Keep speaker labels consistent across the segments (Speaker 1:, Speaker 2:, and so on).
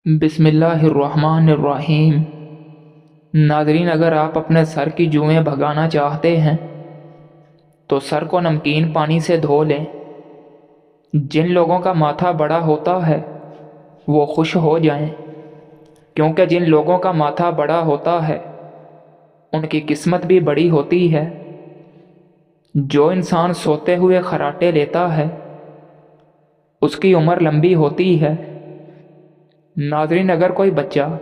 Speaker 1: बिस्मिल्लाहिर्रहमानिर्रहीम। नाज़रीन, अगर आप अपने सर की जुएं भगाना चाहते हैं तो सर को नमकीन पानी से धो लें। जिन लोगों का माथा बड़ा होता है वो खुश हो जाएं, क्योंकि जिन लोगों का माथा बड़ा होता है उनकी किस्मत भी बड़ी होती है। जो इंसान सोते हुए खर्राटे लेता है उसकी उम्र लंबी होती है। नाज़रीन, अगर कोई बच्चा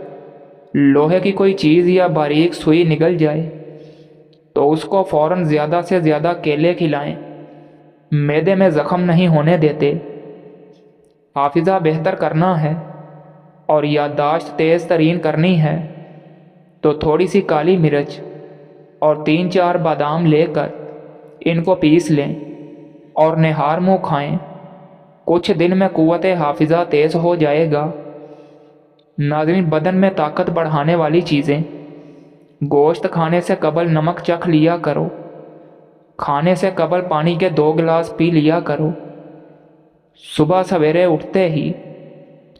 Speaker 1: लोहे की कोई चीज़ या बारीक सुई निगल जाए तो उसको फ़ौरन ज़्यादा से ज़्यादा केले खिलाएं। मैदे में ज़ख़म नहीं होने देते। हाफिज़ा बेहतर करना है और याददाश्त तेज़ तरीन करनी है तो थोड़ी सी काली मिर्च और 3-4 बादाम लेकर इनको पीस लें और निहार मुँह खाएं। कुछ दिन में क़ुव्वत हाफिज़ा तेज़ हो जाएगा। नाज़रीन, बदन में ताकत बढ़ाने वाली चीज़ें। गोश्त खाने से कबल नमक चख लिया करो। खाने से कबल पानी के 2 गिलास पी लिया करो। सुबह सवेरे उठते ही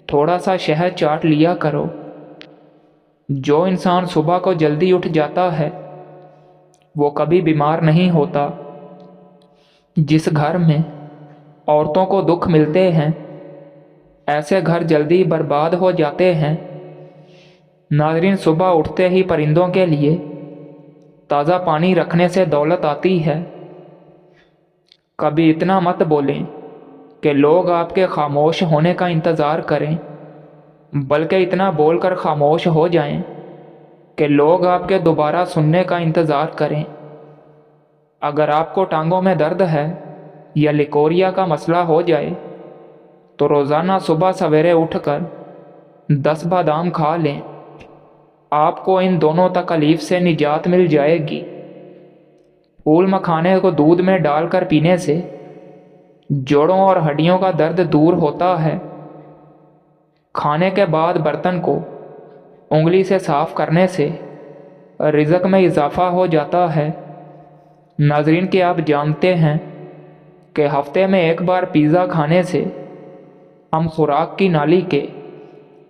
Speaker 1: थोड़ा सा शहद चाट लिया करो। जो इंसान सुबह को जल्दी उठ जाता है वो कभी बीमार नहीं होता। जिस घर में औरतों को दुख मिलते हैं ऐसे घर जल्दी बर्बाद हो जाते हैं। नाज़रीन, सुबह उठते ही परिंदों के लिए ताज़ा पानी रखने से दौलत आती है। कभी इतना मत बोलें कि लोग आपके खामोश होने का इंतज़ार करें, बल्कि इतना बोलकर खामोश हो जाएं कि लोग आपके दोबारा सुनने का इंतज़ार करें। अगर आपको टांगों में दर्द है या लिकोरिया का मसला हो जाए तो रोज़ाना सुबह सवेरे उठकर 10 बादाम खा लें। आपको इन दोनों तकलीफ़ से निजात मिल जाएगी। फूल मखाने को दूध में डालकर पीने से जोड़ों और हड्डियों का दर्द दूर होता है। खाने के बाद बर्तन को उंगली से साफ़ करने से रिज़्क़ में इजाफ़ा हो जाता है। नाज़रीन, कि आप जानते हैं कि हफ्ते में एक बार पिज़्ज़ा खाने से हम खुराक की नाली के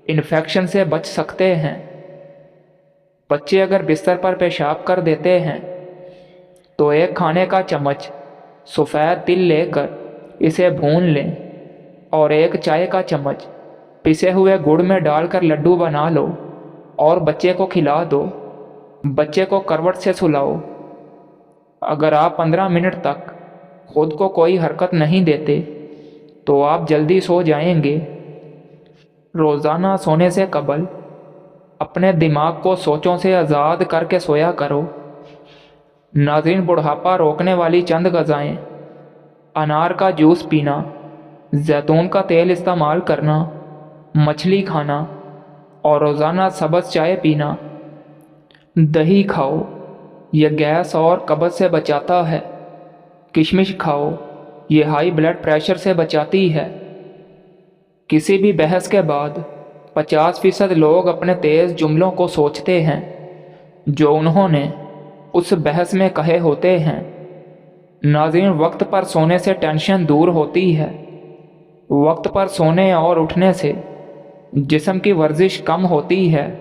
Speaker 1: इन्फेक्शन से बच सकते हैं। बच्चे अगर बिस्तर पर पेशाब कर देते हैं तो एक खाने का चम्मच सफ़ेद तिल लेकर इसे भून लें और एक चाय का चम्मच पिसे हुए गुड़ में डालकर लड्डू बना लो और बच्चे को खिला दो। बच्चे को करवट से सुलाओ। अगर आप 15 मिनट तक खुद को कोई हरकत नहीं देते तो आप जल्दी सो जाएंगे। रोज़ाना सोने से कबल अपने दिमाग को सोचों से आज़ाद करके सोया करो। नाज़रीन, बुढ़ापा रोकने वाली चंद ग़िज़ाएँ: अनार का जूस पीना, जैतून का तेल इस्तेमाल करना, मछली खाना और रोज़ाना सब्ज़ चाय पीना। दही खाओ, यह गैस और कब्ज़ से बचाता है। किशमिश खाओ, ये हाई ब्लड प्रेशर से बचाती है। किसी भी बहस के बाद 50% लोग अपने तेज़ जुमलों को सोचते हैं जो उन्होंने उस बहस में कहे होते हैं। नाज़रीन, वक्त पर सोने से टेंशन दूर होती है। वक्त पर सोने और उठने से जिस्म की वर्जिश कम होती है।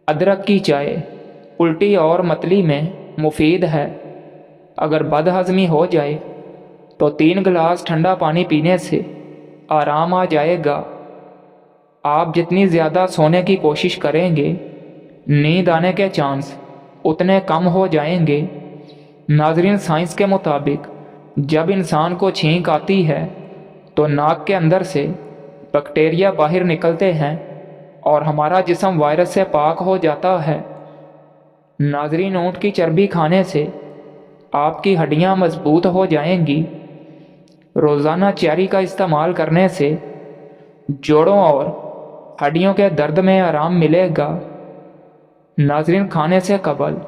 Speaker 1: अदरक की चाय उल्टी और मतली में मुफीद है। अगर बदहज़मी हो जाए तो 3 गिलास ठंडा पानी पीने से आराम आ जाएगा। आप जितनी ज़्यादा सोने की कोशिश करेंगे नींद आने के चांस उतने कम हो जाएंगे। नाज़रीन, साइंस के मुताबिक जब इंसान को छींक आती है तो नाक के अंदर से बैक्टीरिया बाहर निकलते हैं और हमारा जिस्म वायरस से पाक हो जाता है। नाज़रीन, ऊँट की चर्बी खाने से आपकी हड्डियाँ मजबूत हो जाएंगी। रोज़ाना चेरी का इस्तेमाल करने से जोड़ों और हड्डियों के दर्द में आराम मिलेगा। नाज़रीन, खाने से कबल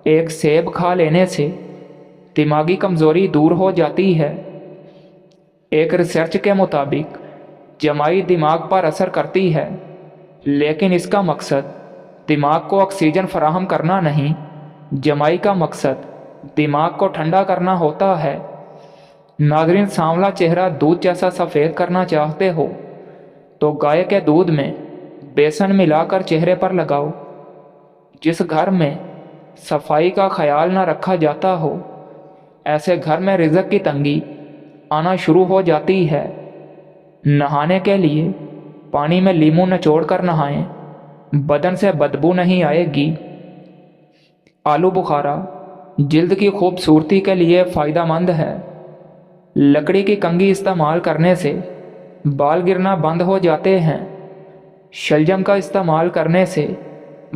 Speaker 1: एक सेब खा लेने से दिमागी कमज़ोरी दूर हो जाती है। एक रिसर्च के मुताबिक जमाई दिमाग पर असर करती है, लेकिन इसका मकसद दिमाग को ऑक्सीजन फराहम करना नहीं। जमाई का मकसद दिमाग को ठंडा करना होता है। नाज़रीन, सांवला चेहरा दूध जैसा सफ़ेद करना चाहते हो तो गाय के दूध में बेसन मिलाकर चेहरे पर लगाओ। जिस घर में सफाई का ख्याल न रखा जाता हो, ऐसे घर में रिज़्क की तंगी आना शुरू हो जाती है। नहाने के लिए पानी में लीमू निचोड़ कर नहाएं, बदन से बदबू नहीं आएगी। आलू बुखारा जिल्द की खूबसूरती के लिए फ़ायदेमंद है। लकड़ी की कंघी इस्तेमाल करने से बाल गिरना बंद हो जाते हैं। शलजम का इस्तेमाल करने से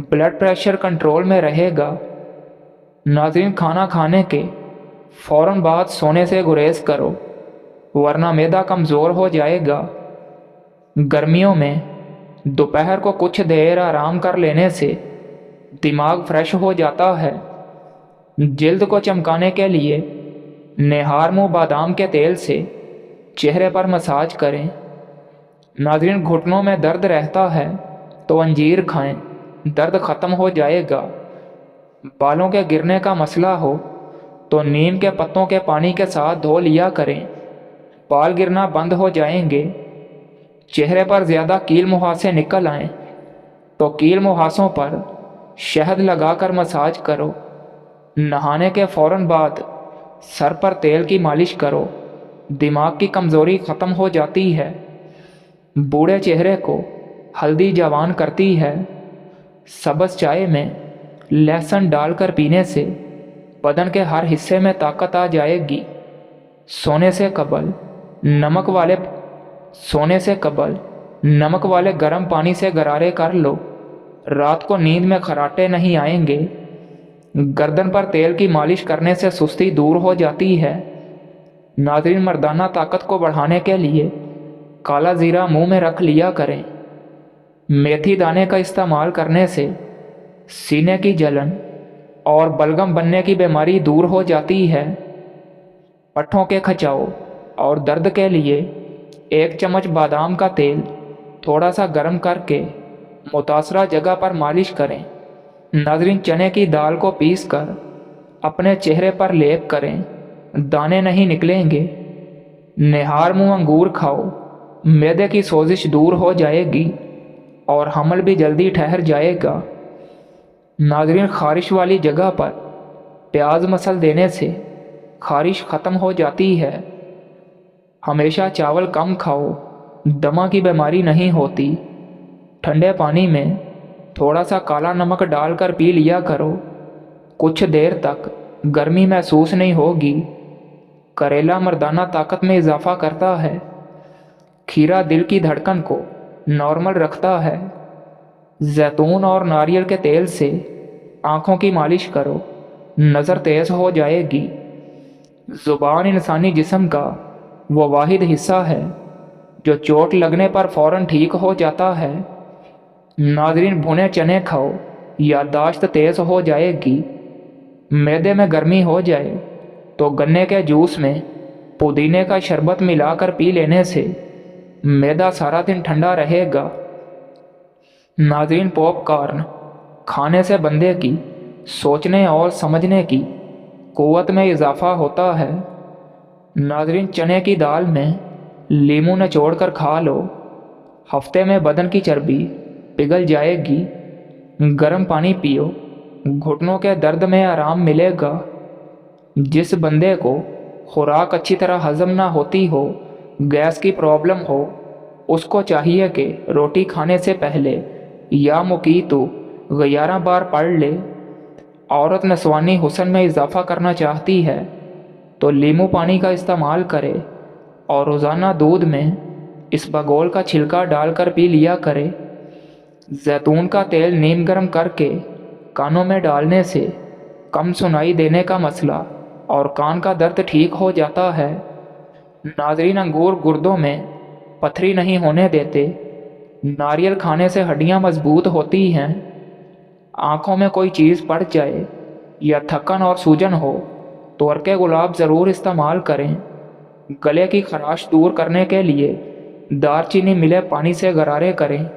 Speaker 1: ब्लड प्रेशर कंट्रोल में रहेगा। नाज़रीन, खाना खाने के फ़ौरन बाद सोने से गुरेज करो, वरना मैदा कमज़ोर हो जाएगा। गर्मियों में दोपहर को कुछ देर आराम कर लेने से दिमाग फ्रेश हो जाता है। जल्द को चमकाने के लिए निहार मुँह बादाम के तेल से चेहरे पर मसाज करें। नाज़रीन, घुटनों में दर्द रहता है तो अंजीर खाएं, दर्द ख़त्म हो जाएगा। बालों के गिरने का मसला हो तो नीम के पत्तों के पानी के साथ धो लिया करें, बाल गिरना बंद हो जाएंगे। चेहरे पर ज़्यादा कील मुहासे निकल आएं तो कील मुहासों पर शहद लगाकर मसाज करो। नहाने के फ़ौरन बाद सर पर तेल की मालिश करो, दिमाग की कमज़ोरी ख़त्म हो जाती है। बूढ़े चेहरे को हल्दी जवान करती है। सब्ज़ चाय में लहसुन डालकर पीने से बदन के हर हिस्से में ताकत आ जाएगी। सोने से कबल नमक वाले गर्म पानी से गरारे कर लो, रात को नींद में खर्राटे नहीं आएंगे। गर्दन पर तेल की मालिश करने से सुस्ती दूर हो जाती है। नाज़रीन, मर्दाना ताकत को बढ़ाने के लिए काला ज़ीरा मुंह में रख लिया करें। मेथी दाने का इस्तेमाल करने से सीने की जलन और बलगम बनने की बीमारी दूर हो जाती है। पट्ठों के खिंचाव और दर्द के लिए 1 चम्मच बादाम का तेल थोड़ा सा गर्म करके मुतासरा जगह पर मालिश करें। नाज़रीन, चने की दाल को पीसकर अपने चेहरे पर लेप करें, दाने नहीं निकलेंगे। निहार मुँह अंगूर खाओ, मैदे की सोजिश दूर हो जाएगी और हमल भी जल्दी ठहर जाएगा। नाज़रीन, खारिश वाली जगह पर प्याज मसल देने से खारिश ख़त्म हो जाती है। हमेशा चावल कम खाओ, दमा की बीमारी नहीं होती। ठंडे पानी में थोड़ा सा काला नमक डालकर पी लिया करो, कुछ देर तक गर्मी महसूस नहीं होगी। करेला मर्दाना ताकत में इजाफ़ा करता है। खीरा दिल की धड़कन को नॉर्मल रखता है। जैतून और नारियल के तेल से आँखों की मालिश करो, नज़र तेज़ हो जाएगी। ज़ुबान इंसानी जिस्म का वो वाहिद हिस्सा है जो चोट लगने पर फ़ौरन ठीक हो जाता है। नाज़रीन, भुने चने खाओ, याददाश्त तेज़ हो जाएगी। मैदे में गर्मी हो जाए तो गन्ने के जूस में पुदीने का शरबत मिलाकर पी लेने से मैदा सारा दिन ठंडा रहेगा। नाज़रीन, पॉपकॉर्न खाने से बंदे की सोचने और समझने की क़ुव्वत में इजाफ़ा होता है। नाज़रीन, चने की दाल में लीमू निचोड़ कर खा लो, हफ्ते में बदन की चर्बी पिघल जाएगी। गर्म पानी पियो, घुटनों के दर्द में आराम मिलेगा। जिस बंदे को खुराक अच्छी तरह हज़म ना होती हो, गैस की प्रॉब्लम हो, उसको चाहिए कि रोटी खाने से पहले या मुकीतु 11 बार पढ़ ले। औरत नस्वानी हुस्न में इजाफ़ा करना चाहती है तो लीमू पानी का इस्तेमाल करे और रोज़ाना दूध में इसबगोल का छिलका डालकर पी लिया करे। जैतून का तेल नीम गर्म करके कानों में डालने से कम सुनाई देने का मसला और कान का दर्द ठीक हो जाता है। नाज़रीन, अंगूर गुर्दों में पथरी नहीं होने देते। नारियल खाने से हड्डियां मजबूत होती हैं। आँखों में कोई चीज़ पड़ जाए या थकन और सूजन हो तो अर्के गुलाब ज़रूर इस्तेमाल करें। गले की खराश दूर करने के लिए दालचीनी मिले पानी से गरारे करें।